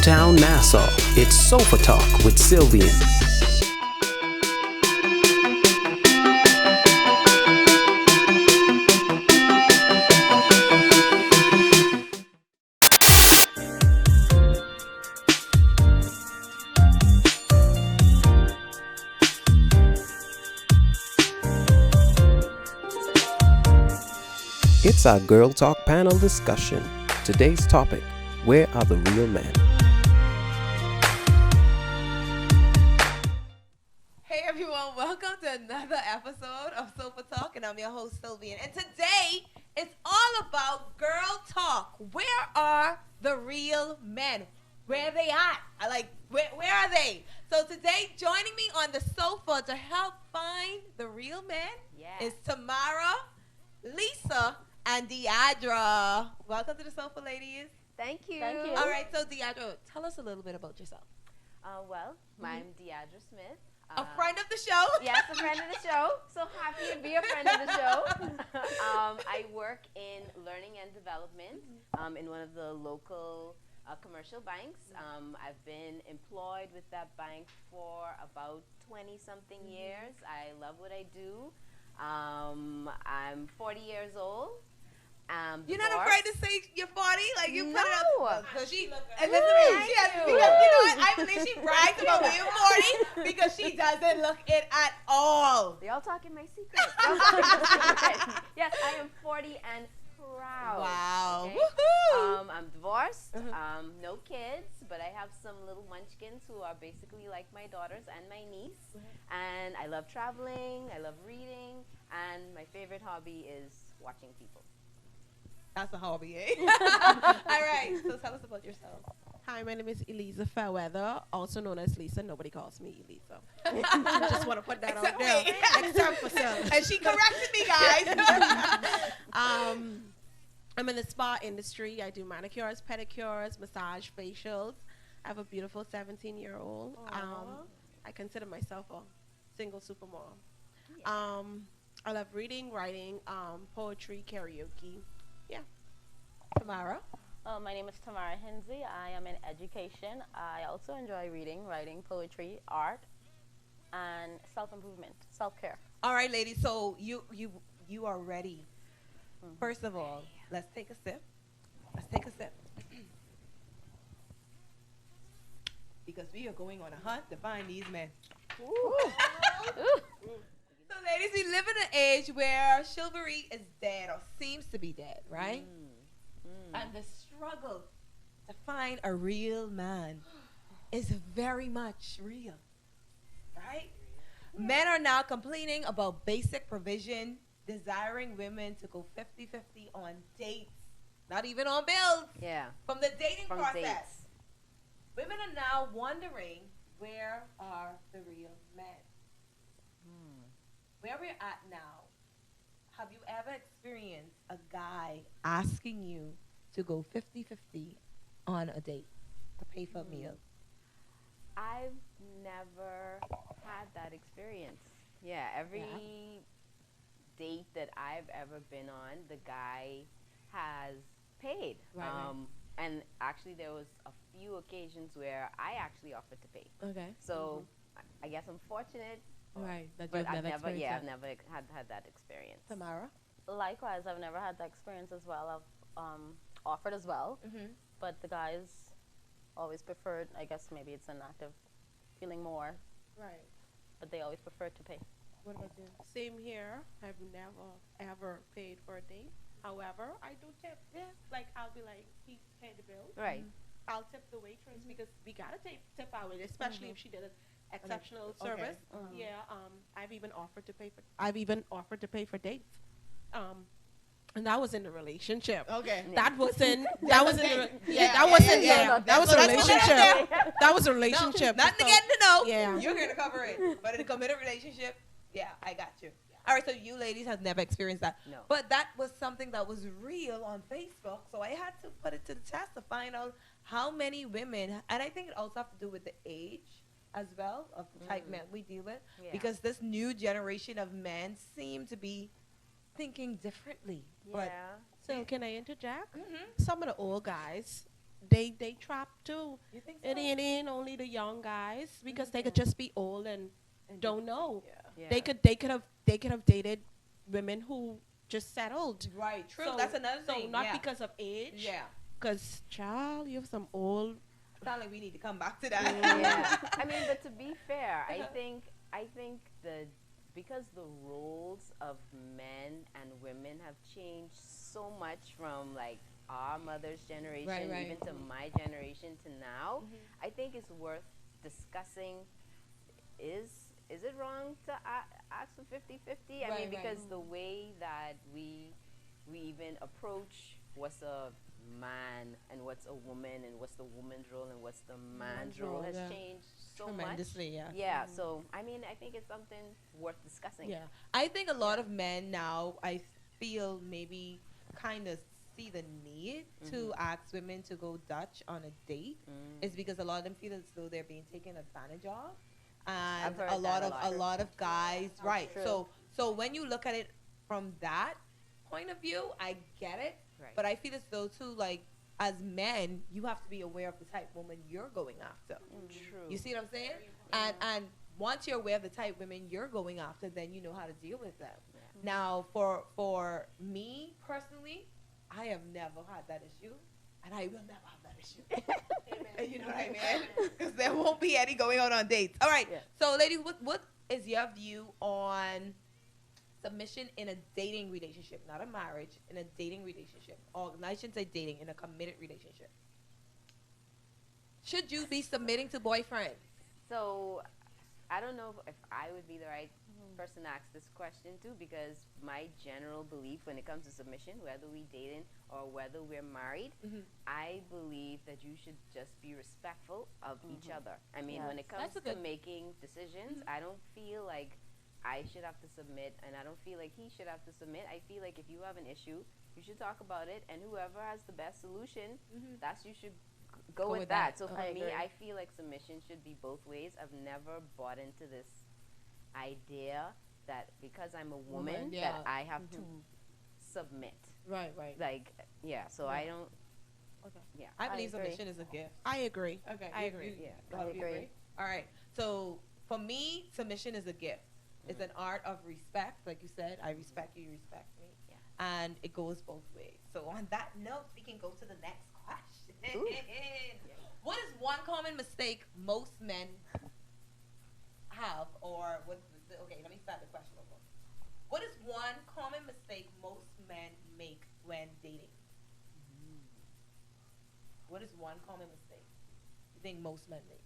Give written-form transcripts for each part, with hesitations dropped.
downtown Nassau, it's Sofa Talk with Sylvian. It's our Girl Talk panel discussion. Today's topic, where are the real men? Hey everyone, welcome to another episode of Sofa Talk, and I'm your host Sylvian. And today, it's all about girl talk. Where are the real men? Where are they at? Where are they? So today, joining me on the sofa to help find the real men is Tamara, Lisa, and Deidra. Welcome to the sofa, ladies. Thank you. All right, so Deidra, tell us a little bit about yourself. I'm Deidra Smith. A friend of the show? Yes, a friend of the show. So happy to be a friend of the show. I work in learning and development in one of the local commercial banks. I've been employed with that bank for about 20-something years. I love what I do. I'm 40 years old. You're not afraid to say you're 40? Like you put it up. She listen to me. Because you know what? I believe she brags about being 40 because she doesn't look it at all. Y'all talking my secret. Yes, I am 40 and proud. Wow. Okay? Woohoo! I'm divorced. No kids, but I have some little munchkins who are basically like my daughters and my niece. And I love traveling. I love reading. And my favorite hobby is watching people. That's a hobby, eh? All right. So tell us about yourself. Hi, my name is Elliza Fairweather, also known as Lisa. Nobody calls me Elliza. I just want to put that out there. Except for Sylvia. And she corrected me, guys. I'm in the spa industry. I do manicures, pedicures, massage, facials. I have a beautiful 17-year-old. I consider myself a single supermom. I love reading, writing, poetry, karaoke. Yeah. Tamara? My name is Tamara Hinsey. I am in education. I also enjoy reading, writing, poetry, art, and self-improvement, self-care. All right, ladies. So you are ready. First of all, let's take a sip. Because we are going on a hunt to find these men. So, ladies, we live in an age where chivalry is dead or seems to be dead, right? And the struggle to find a real man is very much real, right? Men are now complaining about basic provision, desiring women to go 50-50 on dates, not even on bills. Yeah. From the dating process. Dates. Women are now wondering, where are the real men? Where we're at now, have you ever experienced a guy asking you to go 50-50 on a date to pay for a meal? I've never had that experience. Yeah, every date that I've ever been on, the guy has paid. Right. And actually, there was a few occasions where I actually offered to pay. Okay. So I guess I'm fortunate. Right. That But you've I've never never, experienced I've never had that experience. Tamara? Likewise, I've never had that experience as well. I've offered as well, but the guys always preferred, I guess maybe it's an act of feeling more, Right. but they always preferred to pay. What about you? Same here. I've never, ever paid for a date. However, I do tip. Yeah. Like, I'll be like, he paid the bill. Right. I'll tip the waitress because we got to tip our waitress, especially if she did an exceptional service. Yeah. I've even offered to pay for dates. And that was in a relationship. Okay. That wasn't. That That was was in. a- a- yeah, Yeah. That yeah, wasn't. yeah, Yeah. yeah. That was a That's what that's relationship. That was a relationship. Nothing to So- get to know. Yeah. You're here to cover it. But in a committed relationship, yeah, I got you. All right, so you ladies have never experienced that. No. But that was something that was real on Facebook. So I had to put it to the test to find out how many women, and I think it also has to do with the age as well of the type men we deal with. Yeah. Because this new generation of men seem to be thinking differently. But Yeah. So can I interject? Mhm. Some of the old guys they trapped too. You think so? It ain't only the young guys because they could just be old and don't know. Yeah. They could have dated women who just settled. Right. True. So- That's another So thing. not yeah. because of age. Yeah. Because child, you have some old. Sound like we need to come back to that. Yeah. I mean, but to be fair, I think because the roles of men and women have changed so much from like our mother's generation Right. even to my generation to now, I think it's worth discussing. Is it wrong to ask for 50-50? I Right, mean, because right. the way that we even approach what's a man and what's a woman and what's the woman's role and what's the man's role has yeah. changed so much. Tremendously, yeah. Yeah, so I mean, I think it's something worth discussing. Yeah. I think a lot of men now, I feel maybe kind of see the need to ask women to go Dutch on a date. Is because a lot of them feel as though they're being taken advantage of, and I've heard a lot that of a a lot of guys, That's right? true. So when you look at it from that point of view, I get it. Right. But I feel as though too, like as men, you have to be aware of the type of woman you're going after. True. You see what I'm saying? And once you're aware of the type of women you're going after, then you know how to deal with them. Yeah. Now, for me personally, I have never had that issue, and I will never have that issue. You know what I mean? Because there won't be any going out on dates. All right. Yeah. So, ladies, what is your view on submission in a dating relationship, not a marriage, in a dating relationship, or I shouldn't say dating, in a committed relationship? Should you be submitting to boyfriend? So I don't know if I would be the right person to ask this question to, because my general belief when it comes to submission, whether we dating or whether we're married, I believe that you should just be respectful of each other. I mean, when it comes That's a to good- making decisions, I don't feel like I should have to submit, and I don't feel like he should have to submit. I feel like if you have an issue, you should talk about it, and whoever has the best solution, that's you should go with that. So for I me, agree. I feel like submission should be both ways. I've never bought into this idea that because I'm a woman yeah. that I have to submit. Right. Like, yeah. So I don't. Okay. Yeah. I believe agree. submission is a gift. I agree. Okay. I agree. Yeah. I Both of you agree. All right. So for me, submission is a gift. It's an art of respect. Like you said, I respect you, you respect me. Yeah. And it goes both ways. So on that note, we can go to the next question. What is one common mistake most men have, or okay, let me start the question over. What is one common mistake most men make when dating? What is one common mistake you think most men make?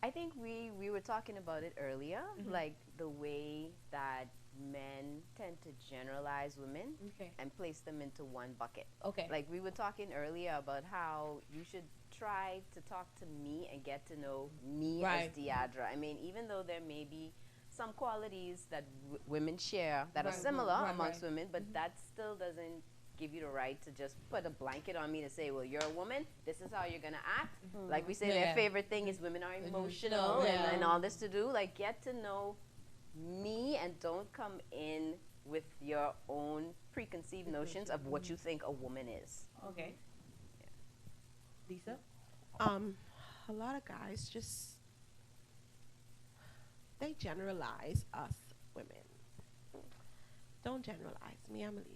I think we were talking about it earlier, like the way that men tend to generalize women Okay. and place them into one bucket. Okay. Like we were talking earlier about how you should try to talk to me and get to know me Right. as Deidra. I mean, even though there may be some qualities that women share that are similar amongst women, but that still doesn't give you the right to just put a blanket on me to say, well, you're a woman, this is how you're going to act. Like we say, their favorite thing is women are emotional yeah. and all this to do. Like, get to know me and don't come in with your own preconceived notions of what you think a woman is. Okay. Lisa? A lot of guys just they generalize us women. Don't generalize me. I'm Elisa.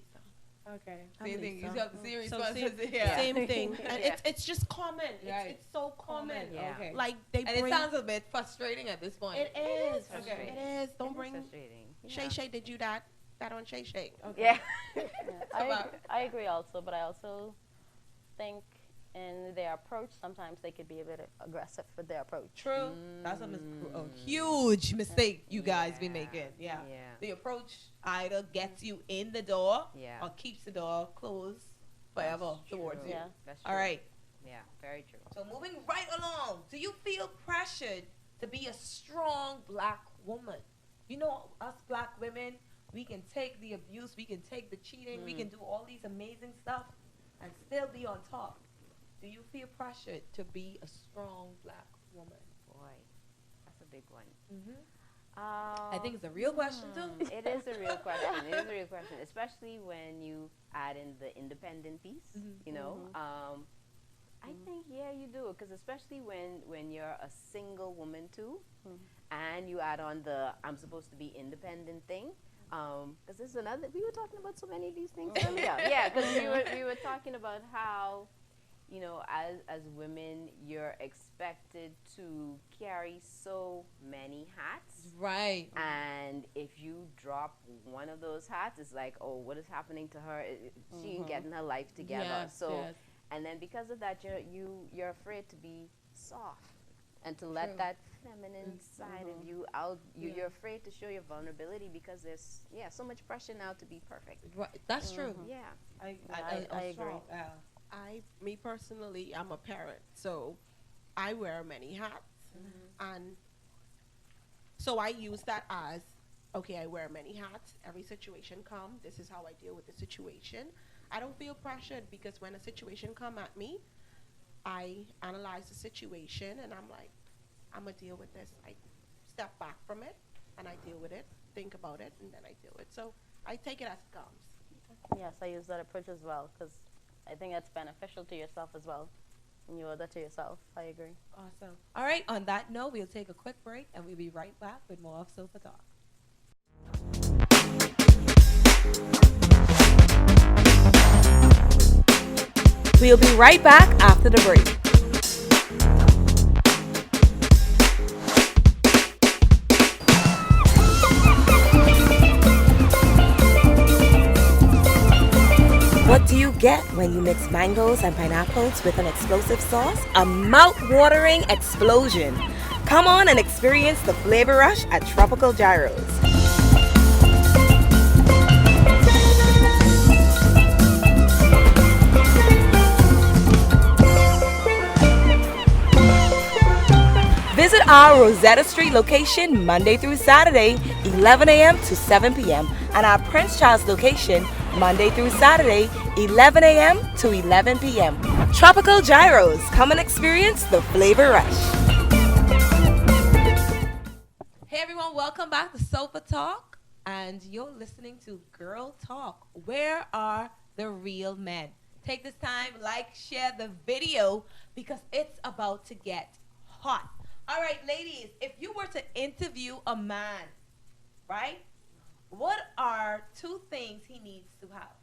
Okay. I'm Same thing. You Lisa. have the same So responses. Same thing. And Yeah. it's just common. Right. It's so common. Yeah. Okay. Like they And it bring. sounds a bit frustrating at this point. It is. frustrating. It is. Don't It's bring. frustrating. Shay Shay did you that on Shay Shay. Okay. Yeah. I agree also, but I also think in their approach, sometimes they could be a bit aggressive with their approach. True. That's a huge mistake you guys be making. Yeah. Yeah. The approach either gets you in the door Yeah. or keeps the door closed forever towards you. Yeah. That's All true. right. Yeah, very true. So moving right along, do you feel pressured to be a strong black woman? You know, us black women, we can take the abuse, we can take the cheating, we can do all these amazing stuff and still be on top. Do you feel pressured to be a strong black woman? Boy, that's a big one. I think it's a real question too. It is a real question. It is a real question, especially when you add in the independent piece. You know, I think you do, because especially when you're a single woman too, and you add on the I'm supposed to be independent thing. Because this is another. We were talking about so many of these things earlier. Yeah, because we were talking about how, as women, you're expected to carry so many hats. Right. And if you drop one of those hats, it's like, oh, what is happening to her? She ain't getting her life together. Yes, yes. And then because of that, you're afraid to be soft and to let that feminine side of you out. You're afraid to show your vulnerability because there's so much pressure now to be perfect. Right. That's true. Yeah. I agree. Me personally, I'm a parent, so I wear many hats, and so I use that as, okay, I wear many hats. Every situation come, this is how I deal with the situation. I don't feel pressured because when a situation come at me, I analyze the situation and I'm like, I'm gonna deal with this. I step back from it and I deal with it, think about it, and then I deal with it. So I take it as it comes. Yes, I use that approach as well because I think that's beneficial to yourself as well. And you owe that to yourself. I agree. Awesome. All right. On that note, we'll take a quick break and we'll be right back with more of Sofa Talk. We'll be right back after the break. What do you get when you mix mangoes and pineapples with an explosive sauce? A mouth-watering explosion. Come on and experience the flavor rush at Tropical Gyros. Visit our Rosetta Street location Monday through Saturday, 11 a.m. to 7 p.m. and our Prince Charles location Monday through Saturday, 11 a.m. to 11 p.m. Tropical Gyros. Come and experience the flavor rush. Hey everyone, welcome back to Sofa Talk. And you're listening to Girl Talk. Where are the real men? Take this time, share the video because it's about to get hot. All right, ladies, if you were to interview a man, right, what are 2 things he needs to have?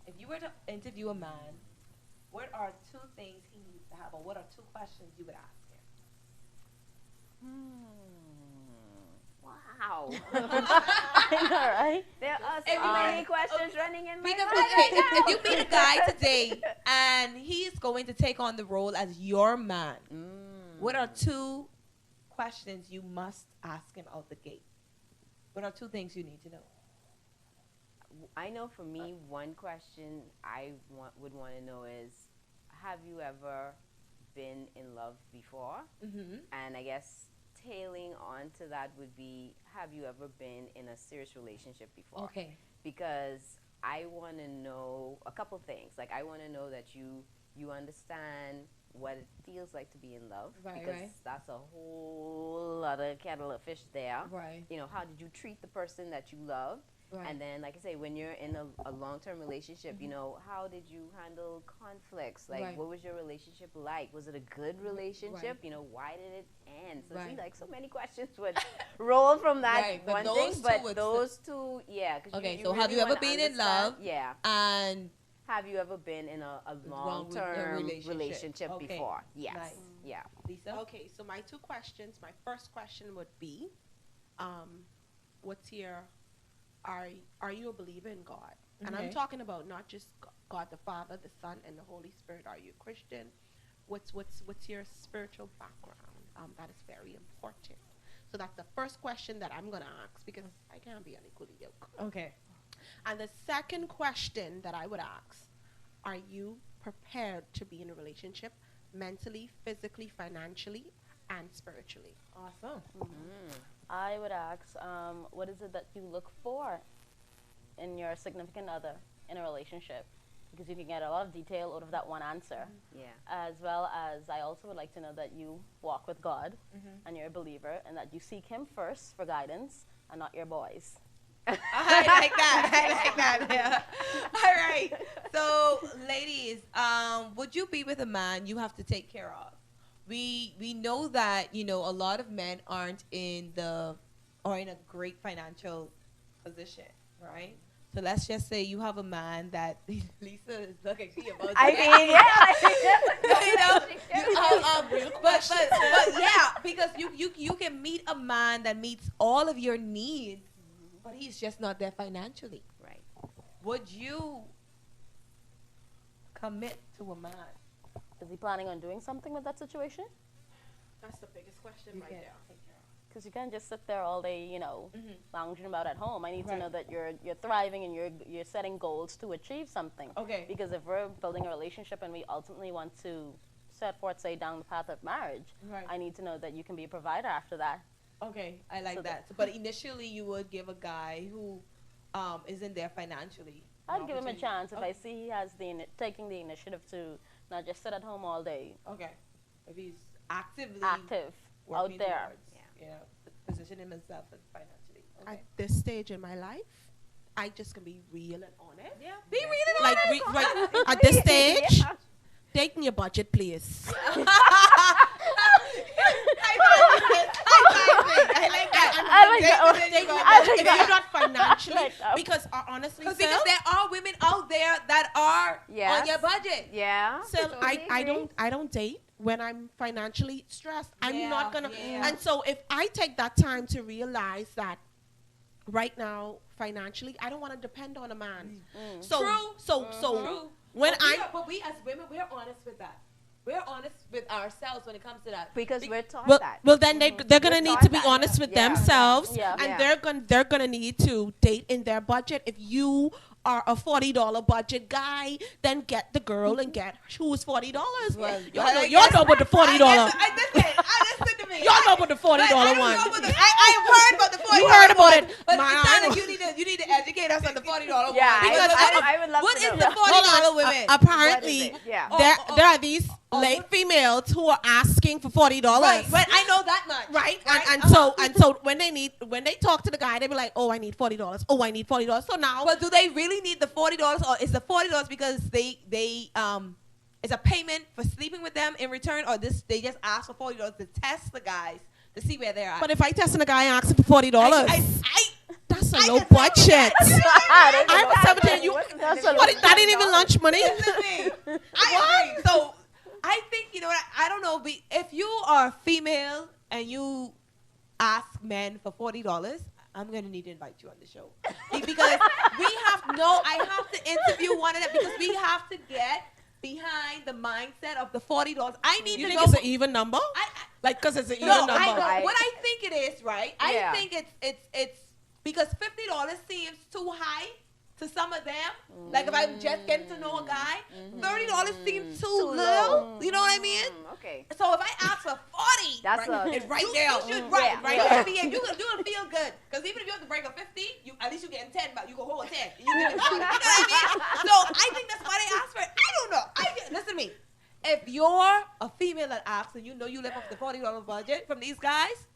If you were to interview a man, what are 2 things he needs to have, or what are 2 questions you would ask him? Wow. I know, right? There are If so you many many questions running in my Because mind right now. if you meet a guy today and he's going to take on the role as your man, what are 2 questions you must ask him out the gate? What are 2 things you need to know? I know for me, one question I would want to know is, have you ever been in love before? And I guess tailing on to that would be, have you ever been in a serious relationship before? Okay. Because I want to know a couple things. Like, I want to know that you understand what it feels like to be in love, because that's a whole other kettle of fish there. Right. How did you treat the person that you loved? Right. And then, like I say, when you're in a long-term relationship, how did you handle conflicts? Like, what was your relationship like? Was it a good relationship? Why did it end? So see, so many questions would roll from that one thing, but those 2, yeah. Okay, you so really have you ever wanna been in love? Yeah. And have you ever been in a long-term relationship before? Yes. Nice. Yeah. Lisa? Okay, so my 2 questions. My first question would be, are you a believer in God? And I'm talking about not just God the Father, the Son, and the Holy Spirit. Are you a Christian? What's your spiritual background? That is very important. So that's the first question that I'm gonna ask because I can't be unequally yoked. Okay. And the second question that I would ask, are you prepared to be in a relationship mentally, physically, financially, and spiritually? Awesome. I would ask, what is it that you look for in your significant other in a relationship? Because you can get a lot of detail out of that one answer. Yeah. As well as I also would like to know that you walk with God and you're a believer and that you seek Him first for guidance and not your boys. I like that. I like that. Yeah. All right. So, ladies, would you be with a man you have to take care of? We know that a lot of men aren't in a great financial position, right? So let's just say you have a man that Lisa is looking she about. I mean, but yeah, because you can meet a man that meets all of your needs, but he's just not there financially. Right. Would you commit to a man? Is he planning on doing something with that situation? That's the biggest question right Yeah. there. Because you can't just sit there all day, lounging about at home. I need to Right. know that you're thriving and you're setting goals to achieve something. Okay. Because if we're building a relationship and we ultimately want to set forth, say, down the path of marriage, Right. I need to know that you can be a provider after that. Okay, I like So that. But initially, you would give a guy who isn't there financially. an I'd give him a opportunity. chance if Okay. I see he has taking the initiative to not just sit at home all day, Okay. If he's actively active, out working there. towards, positioning himself as financially. At Okay. this stage in my life, I just can be real and honest. Yeah. Be really Like right at this stage, taking your budget, please. I like that. I like that. Taking your I budget. like If that. you're not financially, Like that. because honestly, Because Sil, there are women out there that are Yes. on your budget. Yeah. Sil, totally I agree. don't date when I'm financially stressed. I'm not gonna. Yeah. And so if I take that time to realize that right now financially, I don't want to depend on a man. So True. so True. when But we as women, we're honest with that. We're honest with ourselves when it comes to that. Because we're taught well, that. well then they're gonna We're need taught to be that, honest with yeah. themselves, Yeah. and Yeah. they're gonna need to date in their budget. If you are a $40 budget guy, then get the girl and get who's $40. Well, y'all know about the $40. Listen to me. Y'all know about the $40 one. I've heard about the $40 You heard about one, it. but My- it sounds like you need to educate us on the $40 Yeah, one. because Because I would love what to is know. the $40 women? Apparently, What is it? Yeah. there are these late females who are asking for $40. Right, I know that much. Right, and Uh-huh. so when they talk to the guy, they be like, "Oh, I need $40. Oh, I need $40." So now, But do they really need the $40, or is the $40 because they it's a payment for sleeping with them in return, or they just ask for $40 to test the guys to see where they're at? but if I testing a guy asking for $40, that's a I low can tell you budget. I'm That's 17. You, That's a what? That ain't even lunch money. Listen to me. I agree. So I think what I don't know. If you are female and you ask men for $40, I'm gonna need to invite you on the show because I have to interview one of them because we have to get behind the mindset of the $40. I need You to think know. it's an even number? Like, cause it's an even No, number. I know. Right. What I think it is, right? Yeah. I think it's because $50 seems too high to some of them. Like if I'm just getting to know a guy, $30 seems too little. You know what I mean? Okay. So if I ask for 40, That's right, a- it's right You- there. you should- right, yeah, right yeah. there. You can feel good because even if you have to break a 50, at least you getting 10, but you can hold 10. You give it 40. You know what I mean? So I think that's why they ask for it. I don't know. Listen to me. If you're a female that asks and you know you live off the $40 budget from these guys,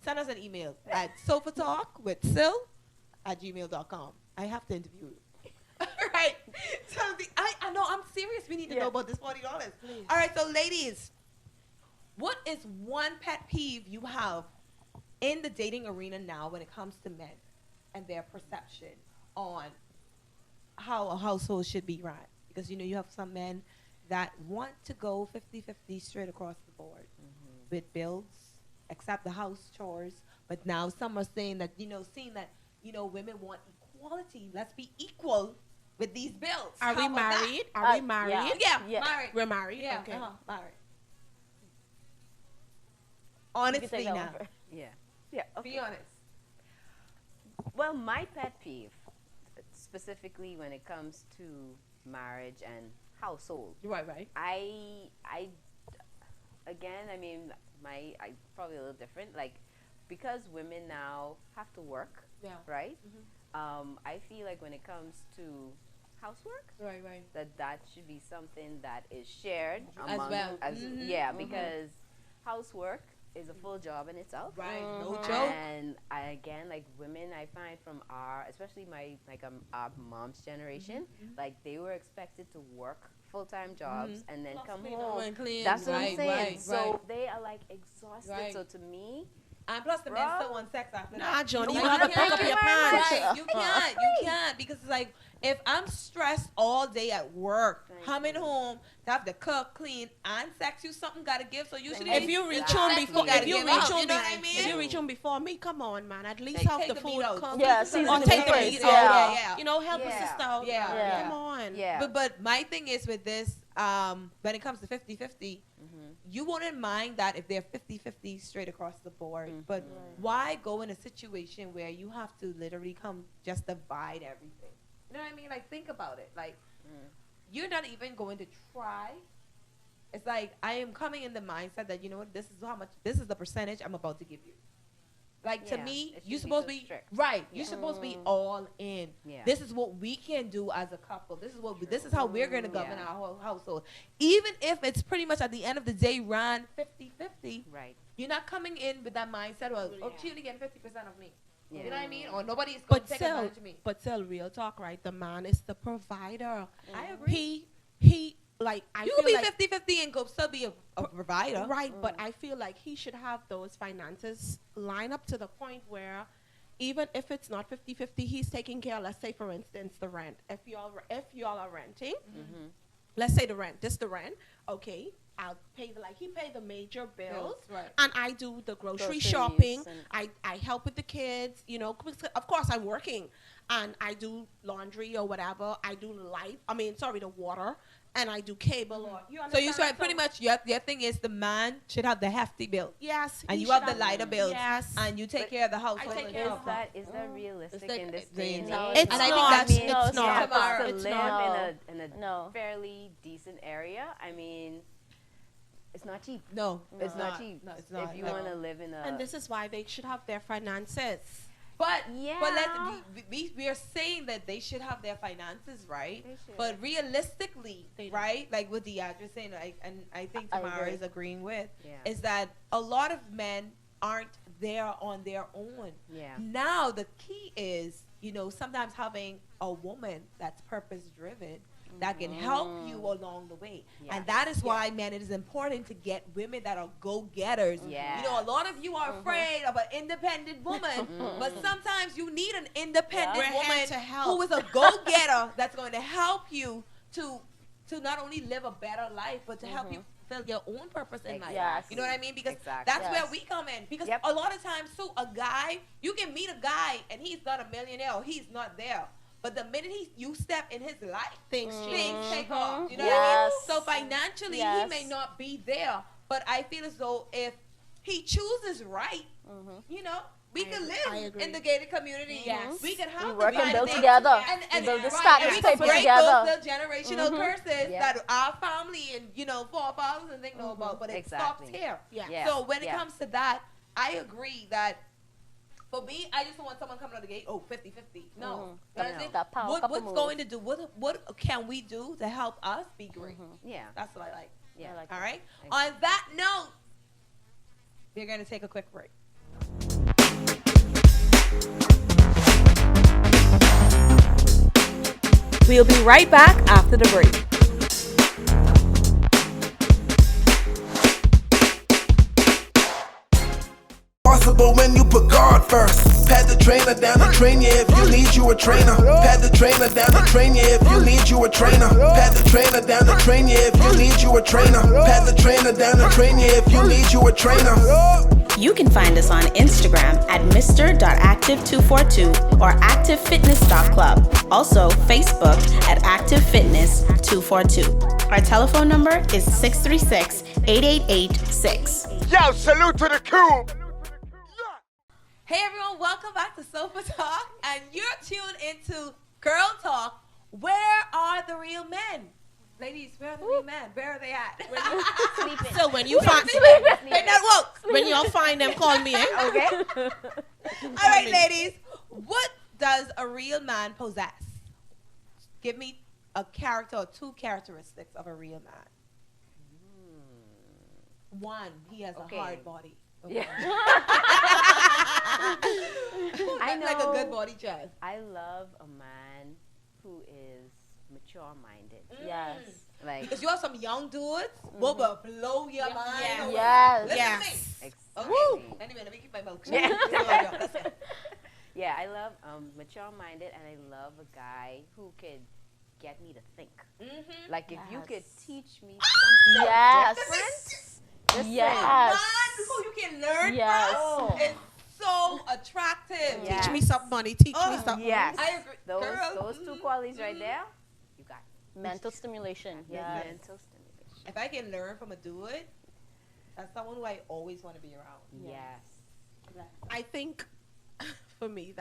send us an email at sofatalkwithsil@gmail.com. I have to interview you. Right. So I know I'm serious. We need to know about this $40. All right, so ladies, what is one pet peeve you have in the dating arena now when it comes to men and their perception on how a household should be run? Because you have some men that want to go 50-50 straight across the board with bills, except the house chores. But now some are saying that, seeing that, women want equality. Let's be equal with these bills. Are How we about that? married? Are we married? Yeah, Yeah. married. We're married. Yeah, Okay. married. You can Honestly take that now. one first. Yeah. Yeah. Okay. Be honest. Well, my pet peeve, specifically when it comes to marriage and household, Right. again, I mean, I probably a little different. Like, because women now have to work, Yeah. right? I feel like when it comes to housework, Right. that should be something that is shared As among, well. Yeah, because housework is a full job in itself. Right, no joke. And again, like women, I find from especially our mom's generation, like they were expected to work full-time jobs and then come home and clean. That's what I'm saying. Right, so they are like exhausted. Right. So to me, and plus the men still want sex after Nah, that. Johnny, No, you gotta pick up your pants. Right, you can't because it's like if I'm stressed all day at work, coming home to have to cook, clean, and sex, you something gotta give. So usually If you reach home before, if you reach home before me, come on, man. At least help the food cook. Yeah, or season the take the meat meat first. out. Yeah. You know, help a sister out. Yeah. Come on. yeah. But my thing is with this, when it comes to 50-50, you wouldn't mind that if they're 50-50 straight across the board. But why go in a situation where you have to literally come just divide everything? You know what I mean? Like, think about it. Like, you're not even going to try. It's like, I am coming in the mindset that, you know what, this is the percentage I'm about to give you. Like, to me, you're supposed to be right. You're supposed to be all in. Yeah. This is what we can do as a couple. This is how we're going to govern our whole household. Even if it's pretty much at the end of the day run 50-50, Right. you're not coming in with that mindset, well, she only getting 50% of me. Yeah. You know what I mean? Or nobody's going to take advantage of me. But still, real talk, right? The man is the provider. I agree. He like I You feel can like be 50-50 and go still be a provider. right, but I feel like he should have those finances line up to the point where even if it's not 50-50, he's taking care, let's say for instance the rent. If y'all are renting, let's say the rent, okay, I'll pay he pay the major bills, right. and I do the grocery Groceries shopping. and- I help with the kids, you know, 'cause of course I'm working, and I do laundry or whatever. I do the water, and I do cable or you So you understand? said pretty much your thing is the man should have the hefty bill. Yes, And he you have should the lighter bills. Yes, And you take care of the household. take and care of stuff. Is that realistic like- in this they- day and No, age? it's And I think not. that's It's You have not. to It's live not. in a No. fairly decent area. I mean, it's not cheap. No, It's not cheap. No, it's not. If you Like- want to live in a and this is why they should have their finances. But Yeah. we are saying that they should have their finances right. They should. But realistically, They don't. right? Like what the actress saying, like, and I think I Tamara agree. is agreeing with, Yeah. is that a lot of men aren't there on their own. Yeah. Now the key is, you know, sometimes having a woman that's purpose driven that can help you along the way. Yeah. And that is why, man, it is important to get women that are go-getters. Yeah. You know, a lot of you are afraid of an independent woman, but sometimes you need an independent We're here woman to help. who is a go-getter that's going to help you to not only live a better life, but to help you fulfill your own purpose in life. Yes. You know what I mean? Because Exactly. that's where Yes. we come in. Because Yep. a lot of times, too, a guy, you can meet a guy and he's not a millionaire or he's not there. But the minute you step in his life, Things things take off. You know Yes. what I mean? So financially, he Yes. may not be there. But I feel as though if he chooses right, you know, we could I live agree. in the gated community. Yes. We can have We the work and kind of build things. together. And We build the right, status and we paper can break together. those generational curses Yeah. that our family and, you know, forefathers and they know about. But it Exactly. stops here. Yeah. Yeah. So when it Yeah. comes to that, I agree that for me, I just don't want someone coming out the gate, 50-50. No. You know what I'm saying? That power What, couple what's move. going to do? What can we do to help us be great? Yeah. That's what I like. Yeah. I like All right? Thanks. On that note, we're going to take a quick break. We'll be right back after the break. Possible when you put God first. Pat the trainer down the train you if you need you a trainer. Pat the trainer down the train you if you need you a trainer. Pat the trainer down the train you if you need you a trainer. Pat the trainer down the train you if you need you a trainer. You can find us on Instagram at mr.active242 or activefitness.club. Also, Facebook at activefitness242. Our telephone number is 636-8886. Yo, salute to the cube. Hey everyone, welcome back to Sofa Talk, and you're tuned into Girl Talk. Where are the real men? Ladies, where are the real men? Where are they at? Sleeping. So when you find They're not woke. when y'all find them, call me. Eh? Okay. All right, ladies, what does a real man possess? Give me a character or two characteristics of a real man. One, he has a hard body. Yeah. I know. Like a good body chest. I love a man who is mature-minded. Yes. Like, Because you have some young dudes will blow your mind. Yeah. Yes. Listen Yes. to me. exactly. Okay. Anyway, let me keep my mouth shut. Yeah. Yeah, I love mature-minded, and I love a guy who could get me to think. Mm-hmm. Like, if you could Yes. teach me something Yes. different, Yes. Man, who you can learn Yes. from is so attractive. Yeah. Teach me something, money. Teach me Oh, something. yes, I agree. those Girl, two qualities right there, you got Mental stimulation. your Yes. mental stimulation. If I can learn from a dude, that's someone who I always want to be around. Yes. I think for me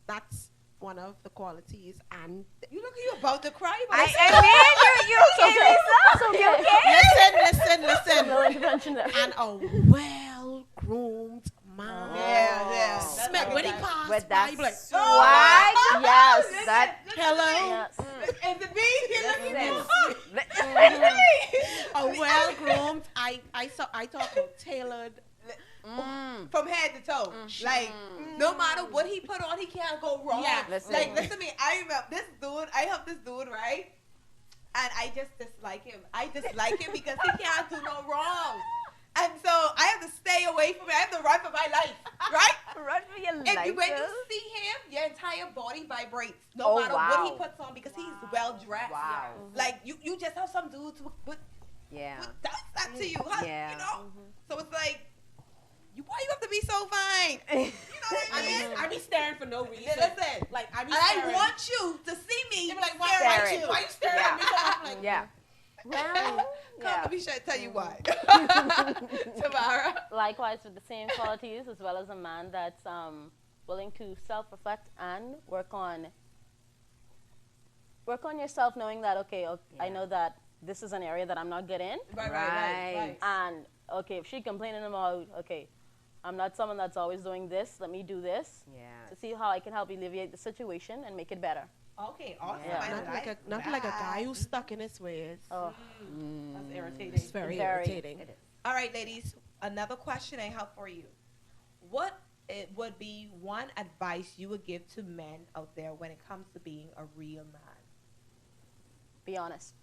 that's one of the qualities. And You look, you about to cry. But I mean, you okay, Lisa? You okay? listen. No intervention there. And a well-groomed man. Yeah. Smell when he passed But by, that's be like, why. Yes. That. hello. Yes. Is it me? You're looking at Listen. A well-groomed. I talk about tailored. From head to toe. Like, no matter what he put on, he can't go wrong. Yeah. Listen. Like, listen to me. I remember this dude. I have this dude, right? And I just dislike him. I dislike him because he can't do no wrong. And so I have to stay away from him. I have to run for my life, right? Run for your If life. you, when you see him, your entire body vibrates. No matter what he puts on because he's well dressed. Wow. Like, you just have some dudes with Yeah. does that to you, huh? Yeah. You know? So it's like, why you have to be so fine? You know what I mean? I be staring for no reason. Listen, Like I be and I staring. want you to see me. They be like, why Staring. you staring at me? So I'm like, Yeah. Come, Yeah. let me tell you why. Tamara. Likewise, with the same qualities, as well as a man that's willing to self-reflect and work on yourself, knowing that I Yeah. know that this is an area that I'm not good in, Right. and okay, if she complaining about I'm not someone that's always doing this, let me do this Yeah. to see how I can help alleviate the situation and make it better. Okay, awesome. Yeah. I not like a guy who's stuck in his ways. Oh, That's irritating. It's very irritating. It is. All right, ladies. Another question I have for you. What it would be one advice you would give to men out there when it comes to being a real man? be honest.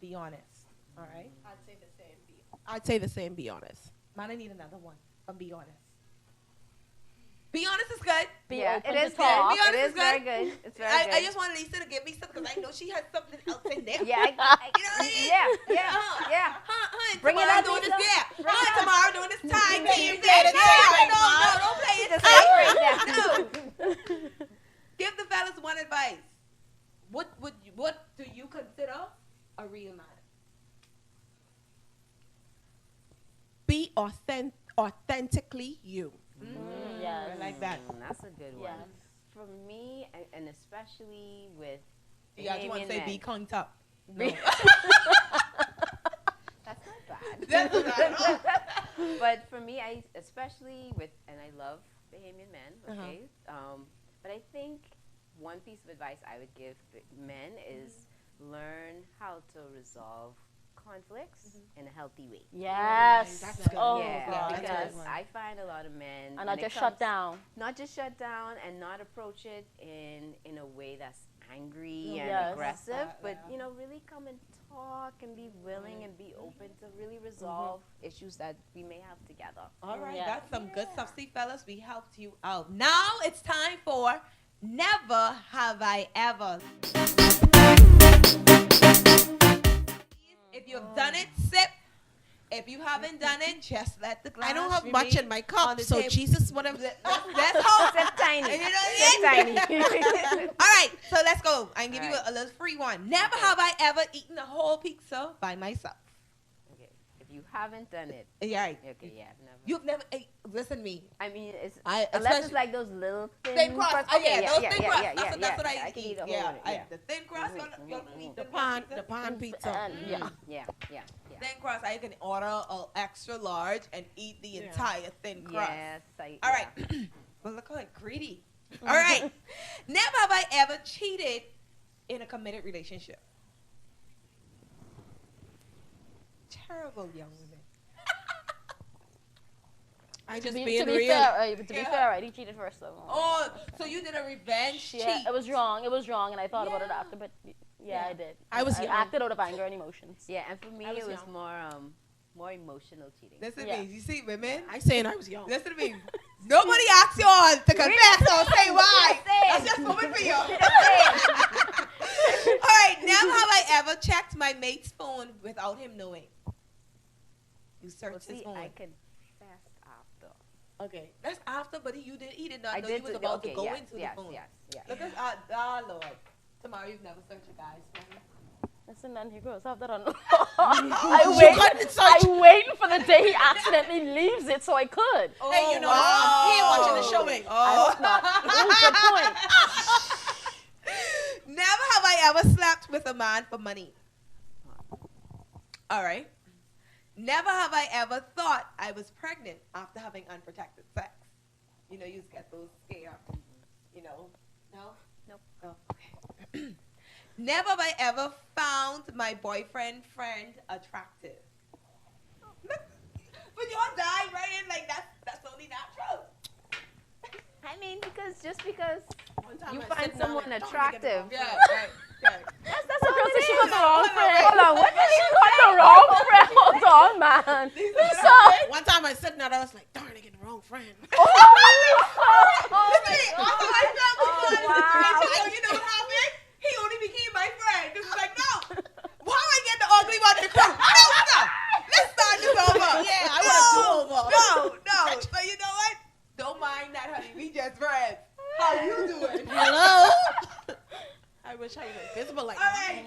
Be honest. All right. I'd say the same. Be honest. Man, I need another one. But be honest. Be honest is good. Be Yeah, open it to is talk. Be good. honest It is is very good. good. It's very I good. just want Lisa to give me something because I know she has something else in there. Yeah. You know what I mean? Yeah. Huh, Bring it Tamara up, doing this, Lisa. yeah. Bring it up. Tomorrow doing this time. You Game said it right, No, Ma. don't play it. Just safe. right there. No. Give the fellas one advice. What do you consider a real man? Be authentically you. Yes. I like that. That's a good one. Yes. For me, and especially with Yeah, I just want to say Bahamian be men. conked up. Be- That's not bad. That's not bad. But for me, I especially with, and I love Bahamian men, okay? But I think one piece of advice I would give men is learn how to resolve conflicts in a healthy way. Yes. That's good. Oh, Yeah, God. that's a because good one. I find a lot of men And when not it just comes- shut down. not just shut down and not approach it in a way that's angry and Yes. aggressive, but really come and talk and be willing and be open to really resolve issues that we may have together. All right, Yeah. that's some good stuff. See, fellas, we helped you out. Now it's time for Never Have I Ever. If you've done it, sip. If you haven't done it, just let the glass I don't have remain much in my on cup, the so table. Jesus, whatever. Let's hope. Sip tiny. And you know Sip what I mean? tiny. All right, so let's go. I can give All you right. a little free one. Never have I ever eaten a whole pizza by myself. Okay. If you haven't done it, Yeah, right. okay, yeah, I've never. You've never ate. Listen to me. I mean, it's I- unless especially- it's like those little Thin crust. crust- Oh, yeah, okay, those thin crust. Yeah, That's what I I eat. can eat a whole Yeah, one. Yeah. the thin crust. Y'all eat The thin pan crust? pizza. And, yeah. Yeah. Thin crust. I can order an extra large and eat the entire thin crust. Yes. All right. Well, look how greedy. All right. Never have I ever cheated in a committed relationship. Terrible young women. I just To being be real. fair, right? He cheated first, though. Oh, so you did a revenge cheat. Yeah, it was wrong. It was wrong, and I thought about it after, but yeah, I did. I was young. acted out of anger and emotions. Yeah, and for me, I was it was young. more emotional cheating. Listen Yeah. to me. You see, women? I saying I was young. Listen to me. Nobody asked you all to confess or say why. That's just woman for you. All right, never have I ever checked my mate's phone without him knowing. You searched his phone. I could fast after. Okay, that's after, but he did not I know did you was to- about okay, to go yes, into yes, the phone. Yes, yes. Look at Lord. Tomorrow you've never searched a guy's phone. Listen, then he goes after that. couldn't I waiting for the day he accidentally leaves it so I could. Hey, you know, he ain't watching the show, eh? I hope not. Ooh, good point. Never have I ever slept with a man for money. All right. Never have I ever thought I was pregnant after having unprotected sex. You know, you just get those scared. You know? No? Nope. Oh, okay. Never have I ever found my boyfriend friend attractive. But y'all die right in like that's only natural. I mean, because One time you I find said, no, someone like, don't attractive. make it Yeah, wrong. right. That's The all girl said it she is. got the wrong friend. Hold on, what did She you got the wrong friend. Hold on, man. One time I said that, I was like, darn, I get the wrong friend. You know what happened? He only became my friend. This is like, no. Why I get the ugly one to come? No, stop. Let's start this over. Yeah, I want to do over. No. But you know what? Don't mind that, honey. We just friends. How you doing? Hello? I wish I was invisible like All right.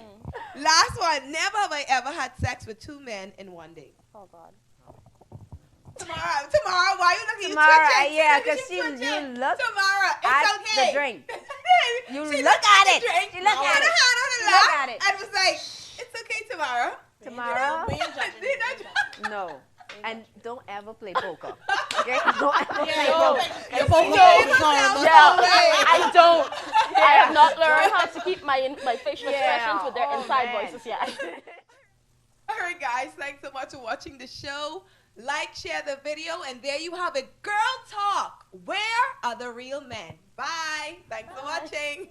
Last one. Never have I ever had sex with two men in one day. Oh, God. Tamara, why you looking? Tamara, you twitching? yeah, Look at 'cause you you twitching. look Tamara, it's at okay. the drink. You She look at it. Drink, She look had at a it. hand on the She lap, look at it. and was like, "It's okay, Tamara." Tamara, We ain't judging. no. And don't ever play poker. Okay? Don't ever play yo, poker. Your poker face is horrible. I don't. I have not learned how to keep my facial expressions with their Oh, inside man. voices yet. All right, guys, thanks so much for watching the show. Like, share the video, and there you have it. Girl Talk. Where are the real men? Bye. Thanks for watching.